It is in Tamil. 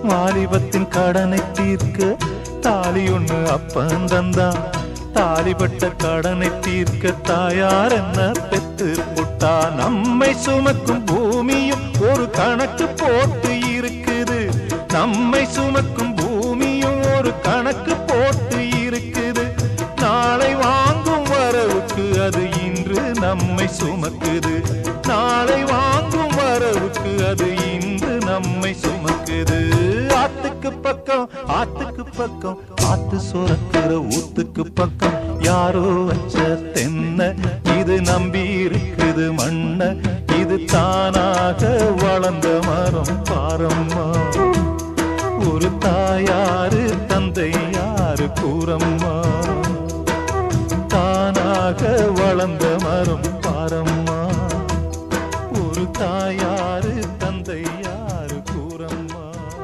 வாலிபத்தின் கடனை தீர்க்க தாலி ஒண்ணு அப்பன் தந்தான். தாலிபட்ட கடனை தீர்க்க தாயார் என்ன பெத்து புட்டா. நம்மை சுமக்கும் பூமியும் ஒரு கணக்கு போட்டு இருக்குது. நம்மை சுமக்கும் பூமியும் ஒரு கணக்கு போட்டு இருக்குது. நாளை வாங்கும் வரவுக்கு அது இன்று நம்மை சுமக்குது. நாளை வாங்கும் வரவுக்கு அது இன்று நம்மை சுமக்குது. ஆத்துக்கு பக்கம் ஆத்துக்கு பக்கம் ஆத்து சுரக்கிற ஊத்துக்கு பக்கம் யாரோ வச்ச தென்ன இது நம்பி இருக்குது மண்ண. இது தானாக வளர்ந்த மரம் பாரம்மா. ஒரு தாயாரு தந்தை யாரு கூறம்மா. தானாக வளர்ந்த மரம் பாரம்மா. ஒரு தாயார்